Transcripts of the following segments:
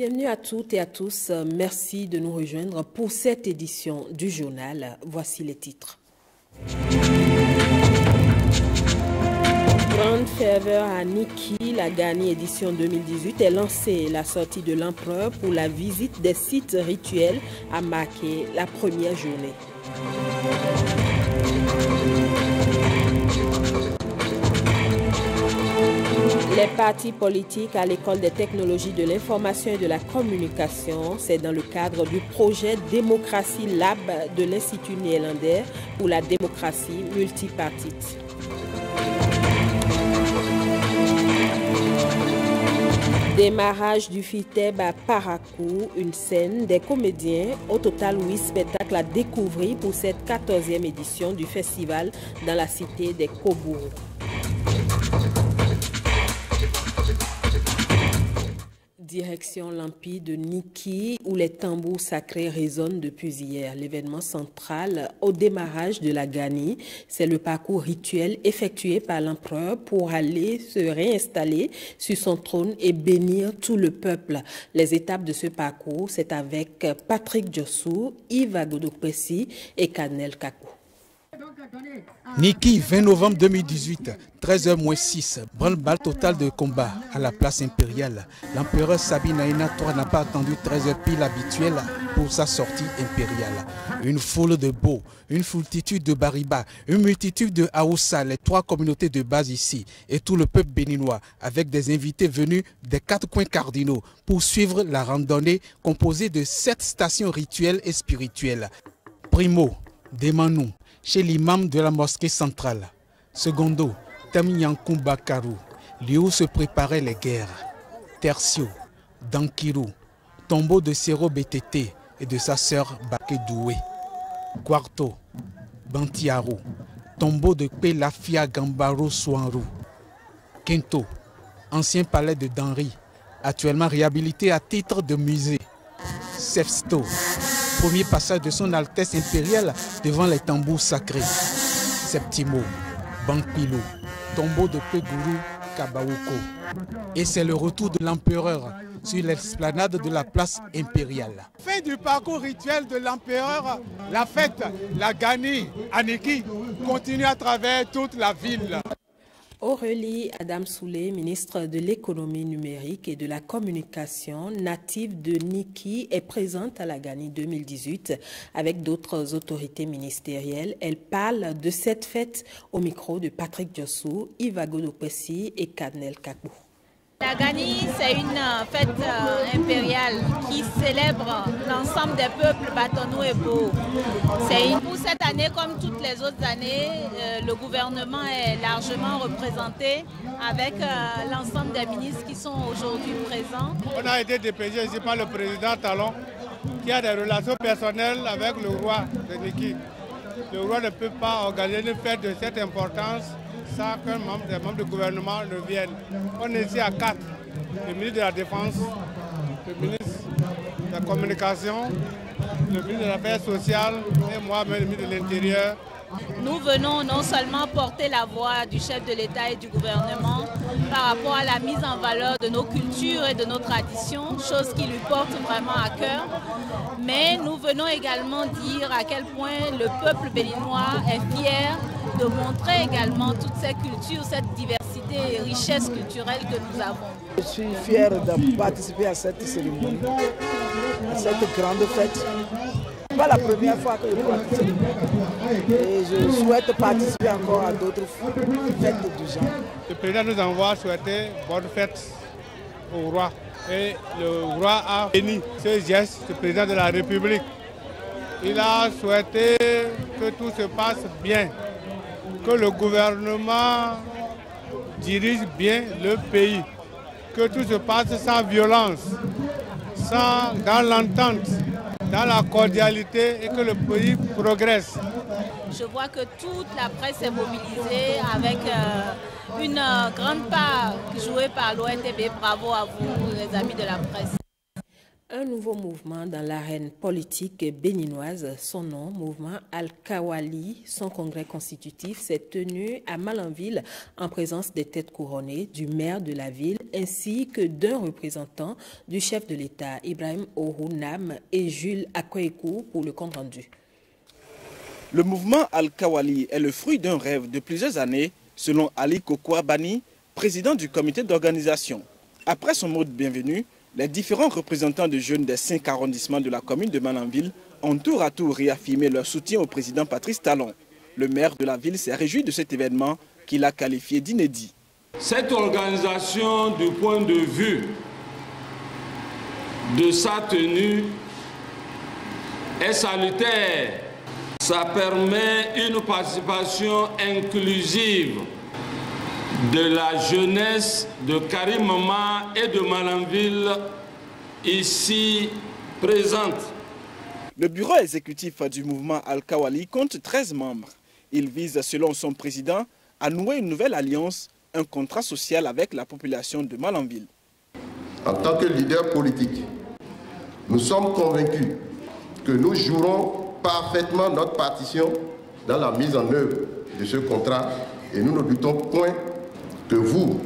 Bienvenue à toutes et à tous. Merci de nous rejoindre pour cette édition du journal. Voici les titres. Grande ferveur à Niki, la Gani édition 2018 est lancée. La sortie de l'empereur pour la visite des sites rituels a marqué la première journée. Les partis politiques à l'École des technologies de l'information et de la communication, c'est dans le cadre du projet Démocratie Lab de l'Institut néerlandais pour la démocratie multipartite. Démarrage du FITEB à Parakou, une scène des comédiens. Au total, 8 spectacles à découvrir pour cette 14e édition du festival dans la cité des Kobourou. Direction l'Empire de Niki, où les tambours sacrés résonnent depuis hier. L'événement central au démarrage de la Gani, c'est le parcours rituel effectué par l'empereur pour aller se réinstaller sur son trône et bénir tout le peuple. Les étapes de ce parcours, c'est avec Patrick Djossou, Yves Agodopessi et Kanel Kakou. Niki, 20 novembre 2018, 13h-6, branle-balle total de combat à la place impériale. L'empereur Sabine Aina III n'a pas attendu 13h pile habituelle pour sa sortie impériale. Une foule de Beaux, une foultitude de Bariba, une multitude de Haoussa, les 3 communautés de base ici, et tout le peuple béninois, avec des invités venus des 4 coins cardinaux pour suivre la randonnée composée de 7 stations rituelles et spirituelles. Primo, Demanou, chez l'imam de la mosquée centrale. Secondo, Tamyankumba Karu, lieu où se préparaient les guerres. Tertio, Dankirou, tombeau de Sero Betete et de sa sœur Bakedoué. Quarto, Bantiaro, tombeau de Pelafia Gambaro Souanrou. Quinto, ancien palais de Danri, actuellement réhabilité à titre de musée. Sexto, premier passage de son Altesse impériale devant les tambours sacrés. Septimo, Bankpilo, tombeau de Peguru Kabaoko. Et c'est le retour de l'empereur sur l'esplanade de la place impériale. Fin du parcours rituel de l'empereur, la fête, la Gani à Niki, continue à travers toute la ville. Aurélie Adam Soulé, ministre de l'économie numérique et de la communication, native de Niki, est présente à la Gani 2018 avec d'autres autorités ministérielles. Elle parle de cette fête au micro de Patrick Djossou, Yves Agodopessi et Kanel Kakou. La Gani, c'est une fête impériale qui célèbre l'ensemble des peuples Batonou et Beau. Pour cette année, comme toutes les autres années, le gouvernement est largement représenté avec l'ensemble des ministres qui sont aujourd'hui présents. On a été dépêché ici par le président Talon qui a des relations personnelles avec le roi de Niki. Le roi ne peut pas organiser une fête de cette importance sans qu'un membre du gouvernement ne vienne. On est ici à 4. Le ministre de la Défense, le ministre de la Communication, le ministre de l'Affaires sociales et moi-même, le ministre de l'Intérieur. Nous venons non seulement porter la voix du chef de l'État et du gouvernement par rapport à la mise en valeur de nos cultures et de nos traditions, chose qui lui porte vraiment à cœur, mais nous venons également dire à quel point le peuple béninois est fier de montrer également toutes ces cultures, cette diversité et richesse culturelle que nous avons. Je suis fier de participer à cette cérémonie, à cette grande fête. Ce n'est pas la première fois que je participe et je souhaite participer encore à d'autres fêtes du genre. Le président nous envoie souhaiter bonne fête au roi et le roi a béni ce geste, le président de la République. Il a souhaité que tout se passe bien, que le gouvernement dirige bien le pays, que tout se passe sans violence, dans l'entente, dans la cordialité et que le pays progresse. Je vois que toute la presse est mobilisée avec une grande part jouée par l'ONTB. Bravo à vous, les amis de la presse. Un nouveau mouvement dans l'arène politique béninoise, son nom, Mouvement Al-Kawali, son congrès constitutif s'est tenu à Malanville en présence des têtes couronnées, du maire de la ville ainsi que d'un représentant du chef de l'État, Ibrahim Ourounam et Jules Akoekou pour le compte rendu. Le mouvement Al-Kawali est le fruit d'un rêve de plusieurs années, selon Ali Kokouabani, président du comité d'organisation. Après son mot de bienvenue, les différents représentants de jeunes des 5 arrondissements de la commune de Malanville ont tour à tour réaffirmé leur soutien au président Patrice Talon. Le maire de la ville s'est réjoui de cet événement qu'il a qualifié d'inédit. Cette organisation, du point de vue de sa tenue, est salutaire. Ça permet une participation inclusive de la jeunesse de Karimama et de Malanville ici présente. Le bureau exécutif du mouvement Al-Kawali compte 13 membres. Il vise, selon son président, à nouer une nouvelle alliance, un contrat social avec la population de Malanville. En tant que leader politique, nous sommes convaincus que nous jouerons parfaitement notre partition dans la mise en œuvre de ce contrat et nous ne doutons point que vous,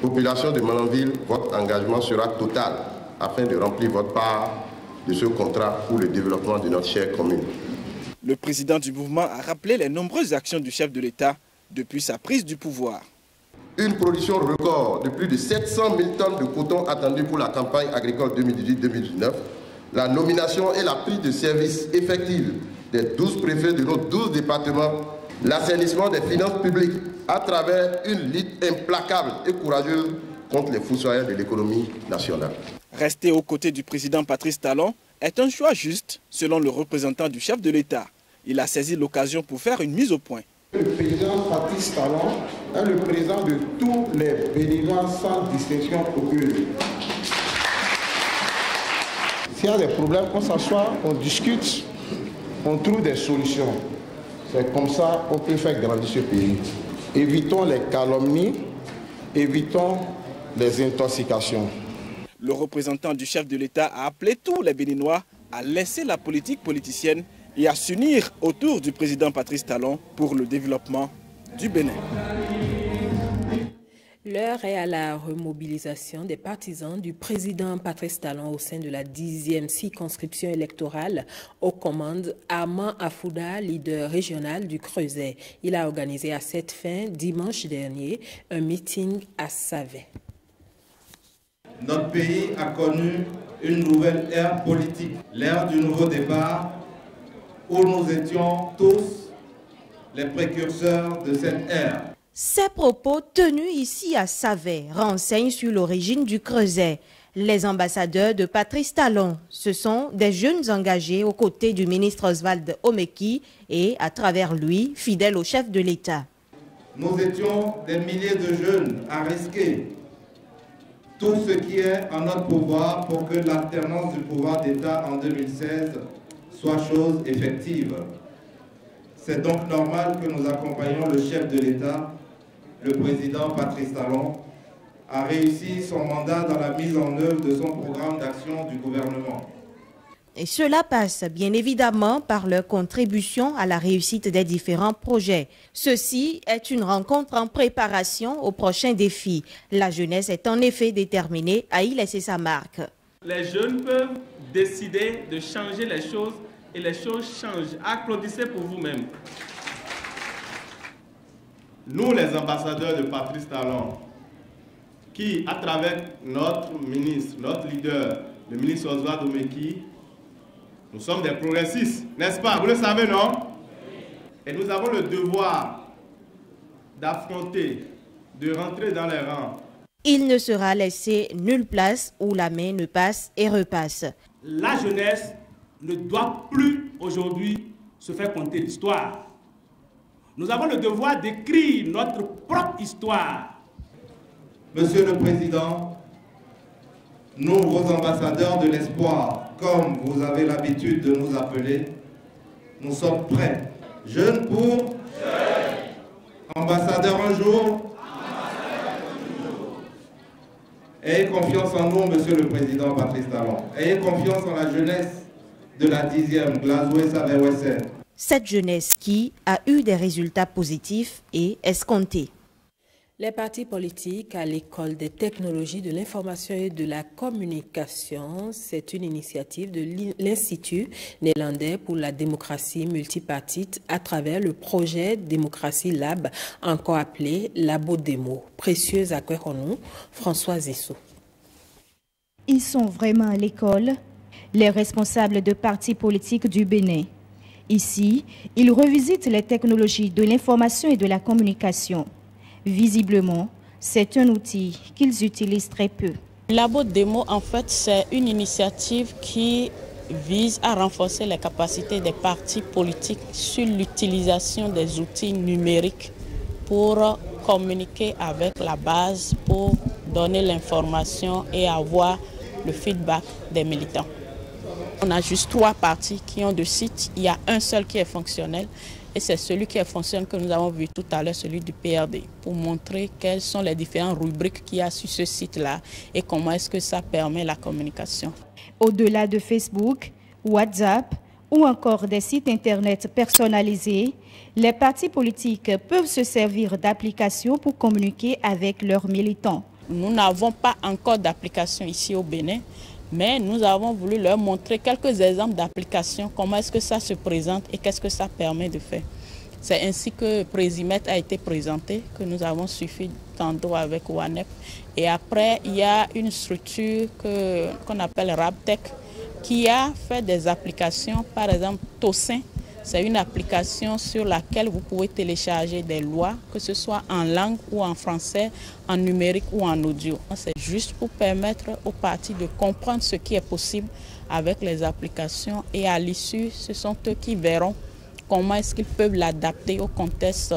population de Malanville, votre engagement sera total afin de remplir votre part de ce contrat pour le développement de notre chère commune. Le président du mouvement a rappelé les nombreuses actions du chef de l'État depuis sa prise du pouvoir. Une production record de plus de 700 000 tonnes de coton attendue pour la campagne agricole 2018-2019, la nomination et la prise de service effective des 12 préfets de nos 12 départements, l'assainissement des finances publiques à travers une lutte implacable et courageuse contre les fossoyeurs de l'économie nationale. Rester aux côtés du président Patrice Talon est un choix juste, selon le représentant du chef de l'État. Il a saisi l'occasion pour faire une mise au point. Le président Patrice Talon est le président de tous les Béninois sans distinction aucune. S'il y a des problèmes, on s'assoit, on discute, on trouve des solutions. C'est comme ça qu'on peut faire grandir ce pays. Évitons les calomnies, évitons les intoxications. Le représentant du chef de l'État a appelé tous les Béninois à laisser la politique politicienne et à s'unir autour du président Patrice Talon pour le développement du Bénin. L'heure est à la remobilisation des partisans du président Patrice Talon au sein de la 10e circonscription électorale aux commandes. Armand Afouda, leader régional du Creuset. Il a organisé à cette fin, dimanche dernier, un meeting à Savet. Notre pays a connu une nouvelle ère politique, l'ère du nouveau départ, où nous étions tous les précurseurs de cette ère. Ces propos tenus ici à Savet renseignent sur l'origine du Creuset. Les ambassadeurs de Patrice Talon, ce sont des jeunes engagés aux côtés du ministre Oswald Omeki et, à travers lui, fidèles au chef de l'État. Nous étions des milliers de jeunes à risquer tout ce qui est en notre pouvoir pour que l'alternance du pouvoir d'État en 2016 soit chose effective. C'est donc normal que nous accompagnions le chef de l'État, le président Patrice Talon, a réussi son mandat dans la mise en œuvre de son programme d'action du gouvernement. Et cela passe bien évidemment par leur contribution à la réussite des différents projets. Ceci est une rencontre en préparation aux prochains défis. La jeunesse est en effet déterminée à y laisser sa marque. Les jeunes peuvent décider de changer les choses et les choses changent. Applaudissez pour vous-même. Nous, les ambassadeurs de Patrice Talon, qui, à travers notre ministre, notre leader, le ministre Oswald Omeki, nous sommes des progressistes, n'est-ce pas? Vous le savez, non? Et nous avons le devoir d'affronter, de rentrer dans les rangs. Il ne sera laissé nulle place où la main ne passe et repasse. La jeunesse ne doit plus aujourd'hui se faire conter l'histoire. Nous avons le devoir d'écrire notre propre histoire. Monsieur le Président, nous, vos ambassadeurs de l'espoir, comme vous avez l'habitude de nous appeler, nous sommes prêts. Jeunes pour jeunes. Ambassadeurs un jour. Ayez confiance en nous, Monsieur le Président Patrice Talon. Ayez confiance en la jeunesse de la 10e, Glasgow-Savait-Wessel. Cette jeunesse qui a eu des résultats positifs et escomptés. Les partis politiques à l'École des technologies de l'information et de la communication, c'est une initiative de l'Institut néerlandais pour la démocratie multipartite à travers le projet Démocratie Lab, encore appelé Labo Démo. Précieuse à nous, François Zissou. Ils sont vraiment à l'école, les responsables de partis politiques du Bénin. Ici, ils revisitent les technologies de l'information et de la communication. Visiblement, c'est un outil qu'ils utilisent très peu. Labo Démo, en fait, c'est une initiative qui vise à renforcer les capacités des partis politiques sur l'utilisation des outils numériques pour communiquer avec la base, pour donner l'information et avoir le feedback des militants. On a juste 3 partis qui ont 2 sites, il y a un seul qui est fonctionnel. Et c'est celui qui fonctionne que nous avons vu tout à l'heure, celui du PRD, pour montrer quelles sont les différentes rubriques qu'il y a sur ce site-là et comment est-ce que ça permet la communication. Au-delà de Facebook, WhatsApp ou encore des sites Internet personnalisés, les partis politiques peuvent se servir d'applications pour communiquer avec leurs militants. Nous n'avons pas encore d'application ici au Bénin, mais nous avons voulu leur montrer quelques exemples d'applications, comment est-ce que ça se présente et qu'est-ce que ça permet de faire. C'est ainsi que Présimet a été présenté, que nous avons suffi tantôt avec WANEP. Et après, il y a une structure qu'on appelle Rabtech qui a fait des applications, par exemple Tossin. C'est une application sur laquelle vous pouvez télécharger des lois, que ce soit en langue ou en français, en numérique ou en audio. C'est juste pour permettre aux partis de comprendre ce qui est possible avec les applications et à l'issue, ce sont eux qui verront comment est-ce qu'ils peuvent l'adapter au contexte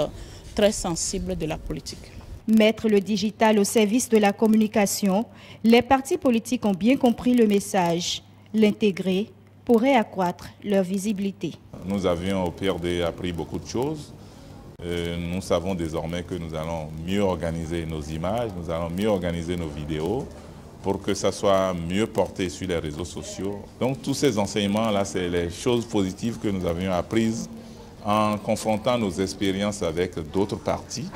très sensible de la politique. Mettre le digital au service de la communication, les partis politiques ont bien compris le message. L'intégrer pourrait accroître leur visibilité. Nous avions au PRD appris beaucoup de choses. Nous savons désormais que nous allons mieux organiser nos images, nous allons mieux organiser nos vidéos pour que ça soit mieux porté sur les réseaux sociaux. Donc tous ces enseignements-là, c'est les choses positives que nous avions apprises en confrontant nos expériences avec d'autres partis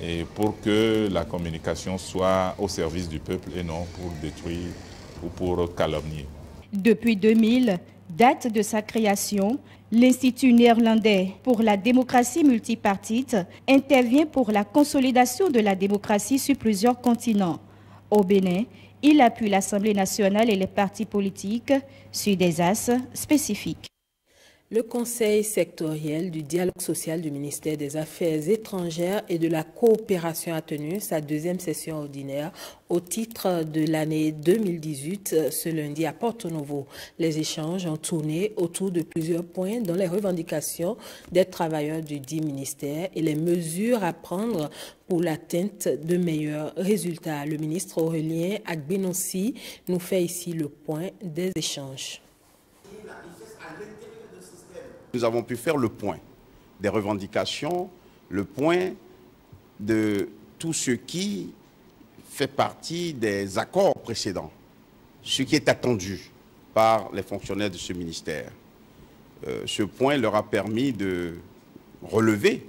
et pour que la communication soit au service du peuple et non pour détruire ou pour calomnier. Depuis 2000, date de sa création, l'Institut néerlandais pour la démocratie multipartite intervient pour la consolidation de la démocratie sur plusieurs continents. Au Bénin, il appuie l'Assemblée nationale et les partis politiques sur des axes spécifiques. Le Conseil sectoriel du dialogue social du ministère des Affaires étrangères et de la coopération a tenu sa 2e session ordinaire au titre de l'année 2018 ce lundi à Porto Novo. Les échanges ont tourné autour de plusieurs points dont les revendications des travailleurs du dit ministère et les mesures à prendre pour l'atteinte de meilleurs résultats. Le ministre Aurélien Agbenonsi nous fait ici le point des échanges. Nous avons pu faire le point des revendications, le point de tout ce qui fait partie des accords précédents, ce qui est attendu par les fonctionnaires de ce ministère. Ce point leur a permis de relever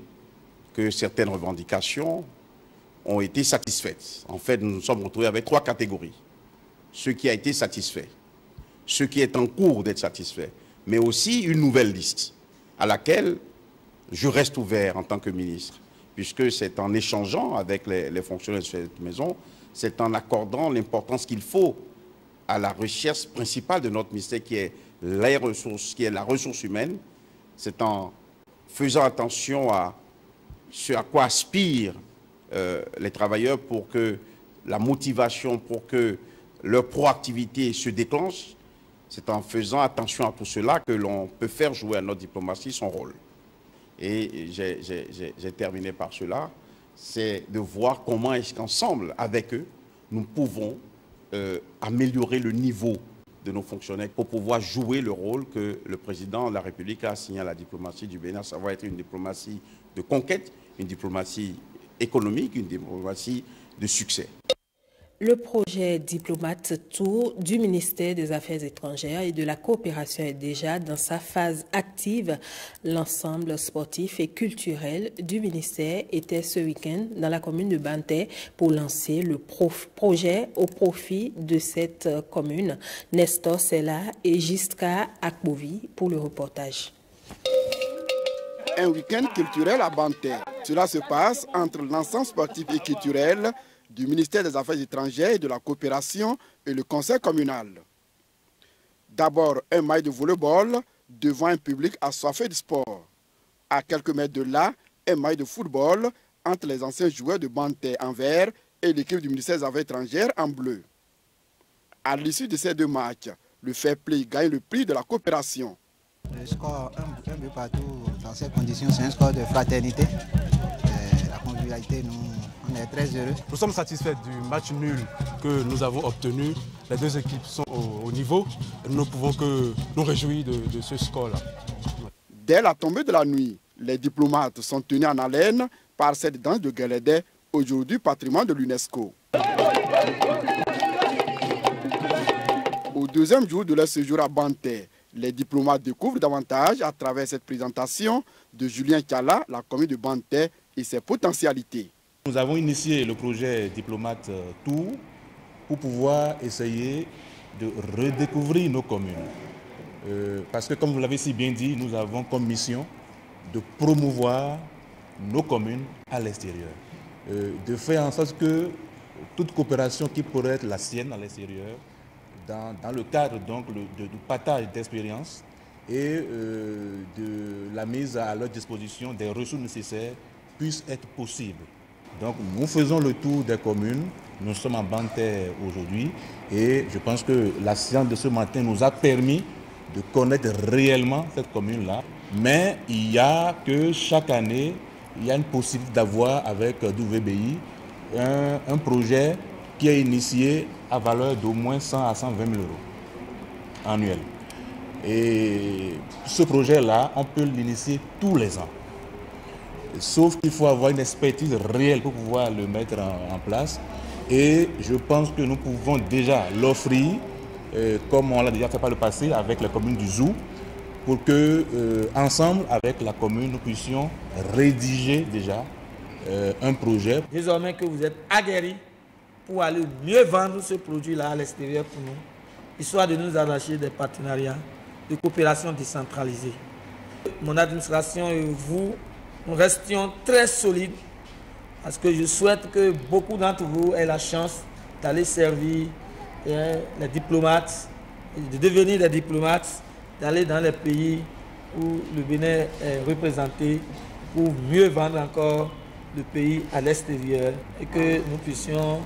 que certaines revendications ont été satisfaites. En fait, nous nous sommes retrouvés avec 3 catégories. Ce qui a été satisfait, ce qui est en cours d'être satisfait, mais aussi une nouvelle liste à laquelle je reste ouvert en tant que ministre, puisque c'est en échangeant avec les fonctionnaires de cette maison, c'est en accordant l'importance qu'il faut à la recherche principale de notre ministère qui est les ressources, qui est la ressource humaine, c'est en faisant attention à ce à quoi aspirent les travailleurs pour que la motivation, pour que leur proactivité se déclenche. C'est en faisant attention à tout cela que l'on peut faire jouer à notre diplomatie son rôle. Et j'ai terminé par cela, c'est de voir comment est-ce qu'ensemble, avec eux, nous pouvons améliorer le niveau de nos fonctionnaires pour pouvoir jouer le rôle que le président de la République a assigné à la diplomatie du Bénin. Ça va être une diplomatie de conquête, une diplomatie économique, une diplomatie de succès. Le projet Diplomate Tour du ministère des Affaires étrangères et de la coopération est déjà dans sa phase active. L'ensemble sportif et culturel du ministère était ce week-end dans la commune de Banté pour lancer le projet au profit de cette commune. Nestor Sella et Gisca Akbovi pour le reportage. Un week-end culturel à Banté. Cela se passe entre l'ensemble sportif et culturel du ministère des Affaires étrangères et de la coopération et le conseil communal. D'abord, un match de volleyball devant un public assoiffé de sport. À quelques mètres de là, un match de football entre les anciens joueurs de Banté en vert et l'équipe du ministère des Affaires étrangères en bleu. À l'issue de ces deux matchs, le fair play gagne le prix de la coopération. Le score un peu partout dans ces conditions, c'est un score de fraternité. La convivialité, on est très heureux. Nous sommes satisfaits du match nul que nous avons obtenu. Les deux équipes sont au niveau. Nous ne pouvons que nous réjouir de ce score-là. Dès la tombée de la nuit, les diplomates sont tenus en haleine par cette danse de Guélédé, aujourd'hui patrimoine de l'UNESCO. Au deuxième jour de leur séjour à Banté, les diplomates découvrent davantage à travers cette présentation de Julien Kiala, la commune de Banté et ses potentialités. Nous avons initié le projet Diplomate Tour pour pouvoir essayer de redécouvrir nos communes. Parce que comme vous l'avez si bien dit, nous avons comme mission de promouvoir nos communes à l'extérieur. De faire en sorte que toute coopération qui pourrait être la sienne à l'extérieur, dans le cadre donc du partage d'expériences et de la mise à leur disposition des ressources nécessaires puisse être possible. Donc nous faisons le tour des communes, nous sommes en Banté aujourd'hui et je pense que la séance de ce matin nous a permis de connaître réellement cette commune-là. Mais il y a que chaque année, il y a une possibilité d'avoir avec WBI un projet qui est initié à valeur d'au moins 100 à 120 000 euros annuels. Et ce projet-là, on peut l'initier tous les ans. Sauf qu'il faut avoir une expertise réelle pour pouvoir le mettre en place. Et je pense que nous pouvons déjà l'offrir, comme on l'a déjà fait par le passé avec la commune du Zou, pour que, ensemble avec la commune, nous puissions rédiger déjà un projet. Désormais que vous êtes aguerris pour aller mieux vendre ce produit-là à l'extérieur pour nous, histoire de nous arracher des partenariats de coopération décentralisée. Mon administration et vous, nous restions très solides parce que je souhaite que beaucoup d'entre vous aient la chance d'aller servir les diplomates, de devenir des diplomates, d'aller dans les pays où le Bénin est représenté pour mieux vendre encore le pays à l'extérieur et que nous puissions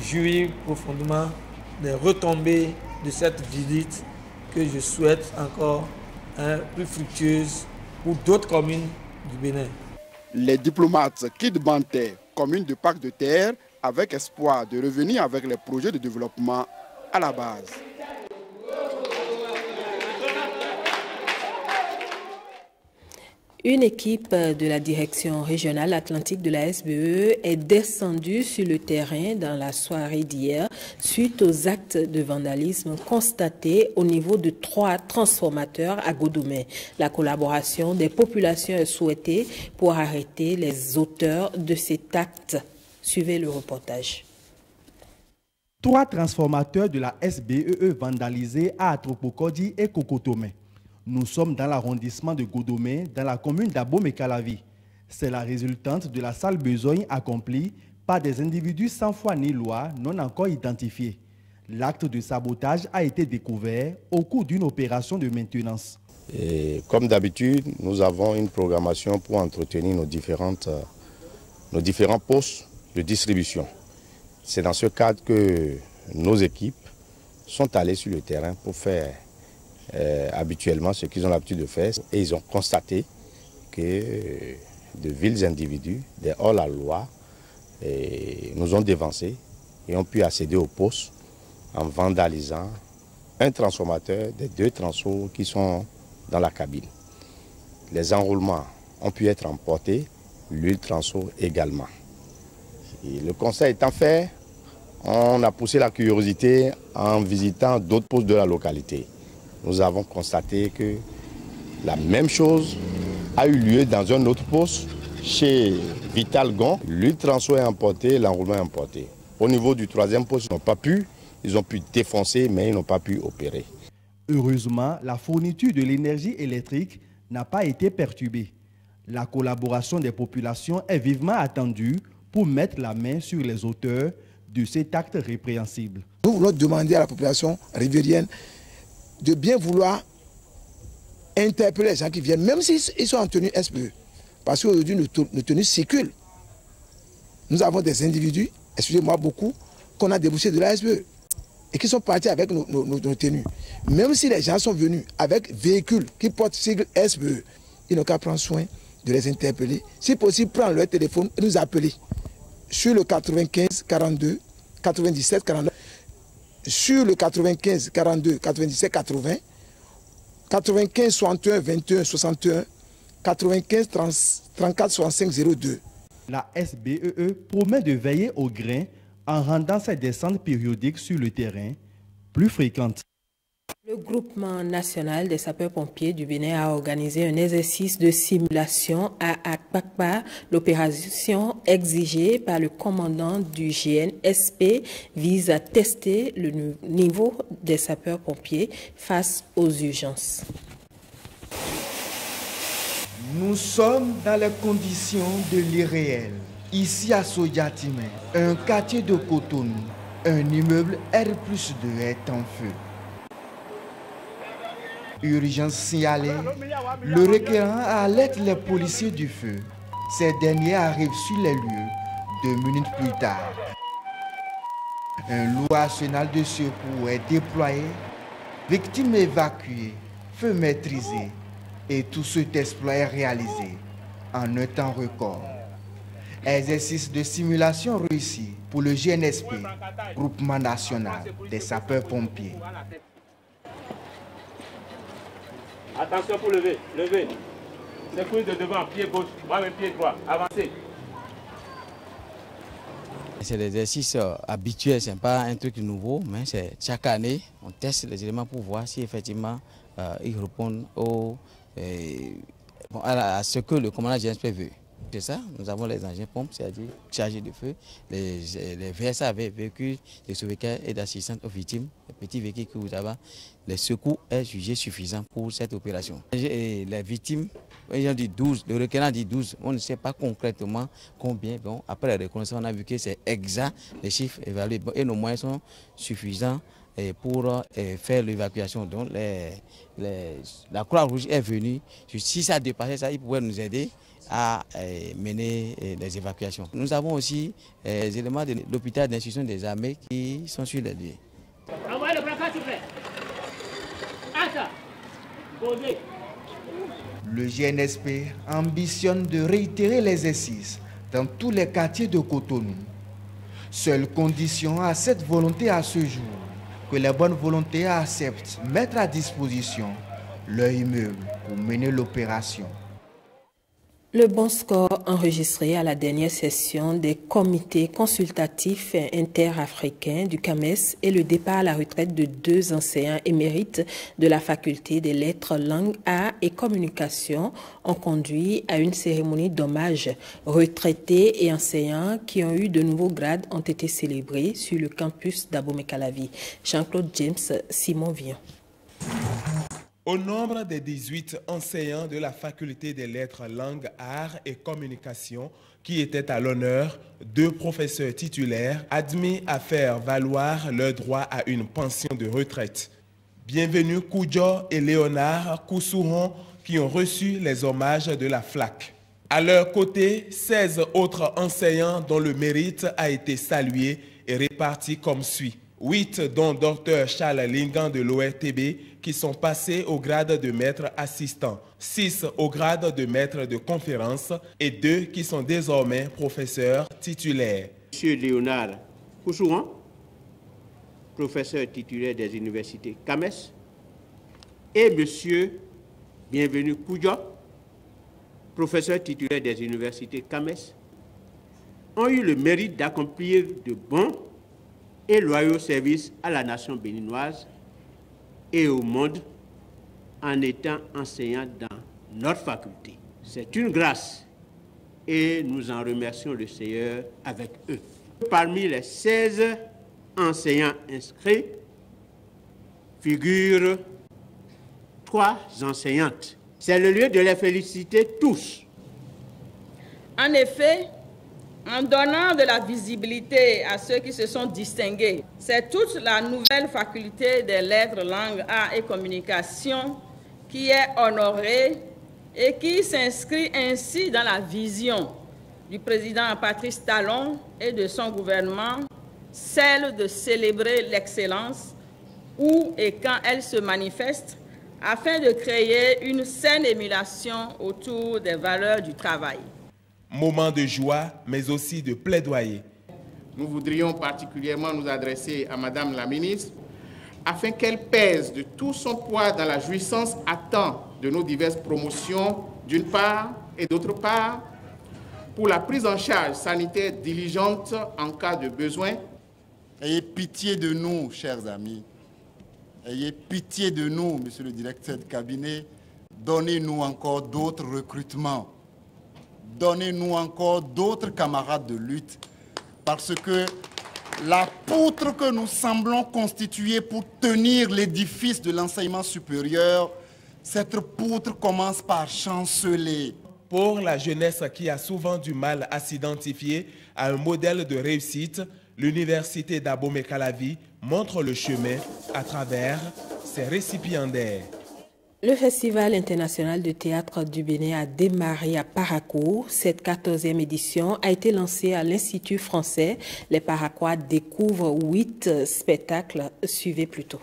jouir profondément des retombées de cette visite que je souhaite encore plus fructueuse pour d'autres communes du Bénin. Les diplomates quittent Banté, commune de Parc de Terre, avec espoir de revenir avec les projets de développement à la base. Une équipe de la direction régionale atlantique de la SBE est descendue sur le terrain dans la soirée d'hier suite aux actes de vandalisme constatés au niveau de 3 transformateurs à Godomé. La collaboration des populations est souhaitée pour arrêter les auteurs de cet acte. Suivez le reportage. 3 transformateurs de la SBE vandalisés à Atropokodi et Kokotomé. Nous sommes dans l'arrondissement de Godomé, dans la commune d'Abomey-Calavi. C'est la résultante de la sale besogne accomplie par des individus sans foi ni loi non encore identifiés. L'acte de sabotage a été découvert au cours d'une opération de maintenance. Et comme d'habitude, nous avons une programmation pour entretenir nos différents postes de distribution. C'est dans ce cadre que nos équipes sont allées sur le terrain pour faire habituellement ce qu'ils ont l'habitude de faire. Et ils ont constaté que de vils individus, des hors-la-loi, nous ont dévancés et ont pu accéder au poste en vandalisant un transformateur des 2 transfos qui sont dans la cabine. Les enroulements ont pu être emportés, l'huile transfo également. Et le constat étant fait, On a poussé la curiosité en visitant d'autres postes de la localité. Nous avons constaté que la même chose a eu lieu dans un autre poste chez Vital Gon. L'ultrason est importé, l'enroulement est importé. Au niveau du troisième poste, ils ont pu défoncer, mais ils n'ont pas pu opérer. Heureusement, la fourniture de l'énergie électrique n'a pas été perturbée. La collaboration des populations est vivement attendue pour mettre la main sur les auteurs de cet acte répréhensible. Nous voulons demander à la population rivérienne de bien vouloir interpeller les gens qui viennent, même s'ils sont en tenue SPE. Parce qu'aujourd'hui, nos tenues circulent. Nous avons des individus, excusez-moi beaucoup, qu'on a débouchés de la SPE et qui sont partis avec nos tenues. Même si les gens sont venus avec véhicules qui portent sigle SPE, ils n'ont qu'à prendre soin de les interpeller. Si possible, prendre leur téléphone et nous appeler sur le 95 42 97 49, sur le 95 42 97 80, 95 61 21 61, 95 34 65 02. La SBEE promet de veiller au grain en rendant ses descentes périodiques sur le terrain plus fréquentes. Le groupement national des sapeurs-pompiers du Bénin a organisé un exercice de simulation à Akpakpa. L'opération exigée par le commandant du GNSP vise à tester le niveau des sapeurs-pompiers face aux urgences. Nous sommes dans les conditions de l'irréel. Ici à Sodiatime, un quartier de Cotonou, un immeuble R+2 est en feu. Urgence signalée, le requérant alerte les policiers du feu. Ces derniers arrivent sur les lieux 2 minutes plus tard. Un lourd arsenal de secours est déployé, victimes évacuées, feu maîtrisé, et tout cet exploit est réalisé en un temps record. Exercice de simulation réussi pour le GNSP, Groupement national des sapeurs-pompiers. Attention pour lever, lever. Secours de devant, pied gauche, moi-même pied droit, avancez. C'est l'exercice habituel, ce n'est pas un truc nouveau, mais c'est chaque année, on teste les éléments pour voir si effectivement ils répondent à ce que le commandant GNSP veut. C'est ça, nous avons les engins pompes, c'est-à-dire chargés de feu, les VSAV, véhicules de sauvetage et d'assistance aux victimes, les petits véhicules que vous avez, les secours est jugé suffisant pour cette opération. Et les victimes, ils ont dit 12, le requérant dit 12, on ne sait pas concrètement combien. Bon, après la reconnaissance, on a vu que c'est exact, les chiffres évalués, et nos moyens sont suffisants pour faire l'évacuation. Donc la Croix-Rouge est venue, si ça dépassait ça, ils pouvaient nous aider à mener les évacuations. Nous avons aussi les éléments de l'hôpital d'instruction des armées qui sont sur les lieux. Envoyez le braquage, s'il vous plaît. Posez. Le GNSP ambitionne de réitérer l'exercice dans tous les quartiers de Cotonou. Seule condition à cette volonté à ce jour, que les bonnes volontés acceptent mettre à disposition leur immeuble pour mener l'opération. Le bon score enregistré à la dernière session des comités consultatifs interafricains du CAMES et le départ à la retraite de 2 enseignants émérites de la faculté des lettres, langues, arts et communication ont conduit à une cérémonie d'hommage. Retraités et enseignants qui ont eu de nouveaux grades ont été célébrés sur le campus d'Abomey-Calavi. Jean-Claude James, Simon Vian. Au nombre des 18 enseignants de la faculté des lettres, langues, arts et communication qui étaient à l'honneur, 2 professeurs titulaires admis à faire valoir leur droit à une pension de retraite. Bienvenue Koudjo et Léonard Koussouron qui ont reçu les hommages de la FLAC. À leur côté, 16 autres enseignants dont le mérite a été salué et réparti comme suit. 8 dont Dr Charles Lingan de l'ORTB qui sont passés au grade de maître assistant, 6 au grade de maître de conférence et 2 qui sont désormais professeurs titulaires. Monsieur Léonard Koussouran, professeur titulaire des universités CAMES, et Monsieur Bienvenu Koudjo, professeur titulaire des universités CAMES, ont eu le mérite d'accomplir de bons et loyaux services à la nation béninoise et au monde en étant enseignants dans notre faculté. C'est une grâce et nous en remercions le Seigneur avec eux. Parmi les 16 enseignants inscrits figurent 3 enseignantes. C'est le lieu de les féliciter tous. En effet, en donnant de la visibilité à ceux qui se sont distingués, c'est toute la nouvelle faculté des lettres, langues, arts et communication qui est honorée et qui s'inscrit ainsi dans la vision du président Patrice Talon et de son gouvernement, celle de célébrer l'excellence où et quand elle se manifeste, afin de créer une saine émulation autour des valeurs du travail. Moment de joie, mais aussi de plaidoyer. Nous voudrions particulièrement nous adresser à Madame la ministre afin qu'elle pèse de tout son poids dans la jouissance à temps de nos diverses promotions, d'une part, et d'autre part, pour la prise en charge sanitaire diligente en cas de besoin. Ayez pitié de nous, chers amis. Ayez pitié de nous, monsieur le directeur de cabinet. Donnez-nous encore d'autres recrutements. Donnez-nous encore d'autres camarades de lutte. Parce que la poutre que nous semblons constituer pour tenir l'édifice de l'enseignement supérieur, cette poutre commence par chanceler. Pour la jeunesse qui a souvent du mal à s'identifier à un modèle de réussite, l'Université d'Abomey-Calavi montre le chemin à travers ses récipiendaires. Le Festival international de théâtre du Bénin a démarré à Parakou. Cette 14e édition a été lancée à l'Institut français. Les Paraquois découvrent 8 spectacles. Suivez plutôt.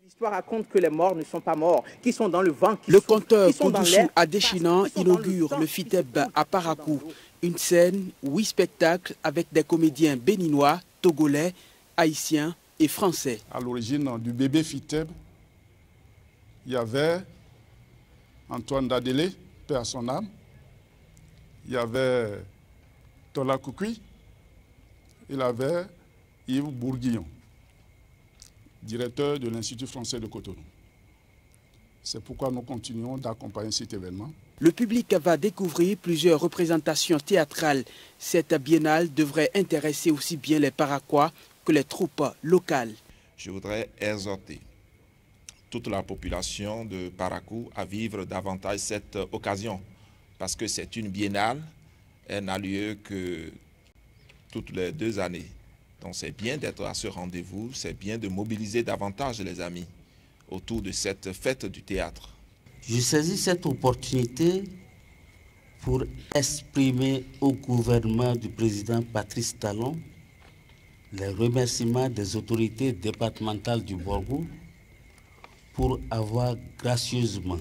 L'histoire raconte que les morts ne sont pas morts, qui sont dans le vent. Le conteur Kodoussou Adéchinan inaugure le FITEB à Parakou. Une scène, 8 spectacles avec des comédiens béninois, togolais, haïtiens et français. À l'origine du bébé FITEB, il y avait Antoine Dadélé, paix à son âme. Il y avait Tola Koukoui. Il y avait Yves Bourguignon, directeur de l'Institut français de Cotonou. C'est pourquoi nous continuons d'accompagner cet événement. Le public va découvrir plusieurs représentations théâtrales. Cette biennale devrait intéresser aussi bien les Paraquois que les troupes locales. Je voudrais exhorter toute la population de Parakou à vivre davantage cette occasion, parce que c'est une biennale, elle n'a lieu que toutes les 2 années. Donc c'est bien d'être à ce rendez-vous, c'est bien de mobiliser davantage les amis autour de cette fête du théâtre. Je saisis cette opportunité pour exprimer au gouvernement du président Patrice Talon les remerciements des autorités départementales du Borgou pour avoir gracieusement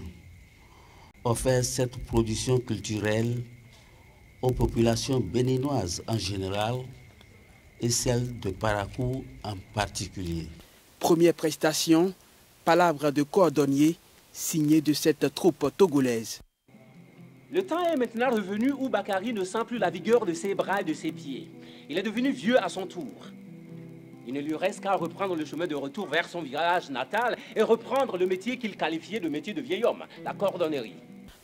offert cette production culturelle aux populations béninoises en général et celles de Parakou en particulier. Première prestation, palabre de cordonnier signée de cette troupe togolaise. Le temps est maintenant revenu où Bakary ne sent plus la vigueur de ses bras et de ses pieds. Il est devenu vieux à son tour. Il ne lui reste qu'à reprendre le chemin de retour vers son village natal et reprendre le métier qu'il qualifiait de métier de vieil homme, la cordonnerie.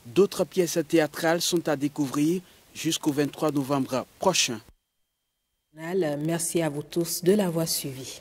D'autres pièces théâtrales sont à découvrir jusqu'au 23 novembre prochain. Merci à vous tous de l'avoir suivi.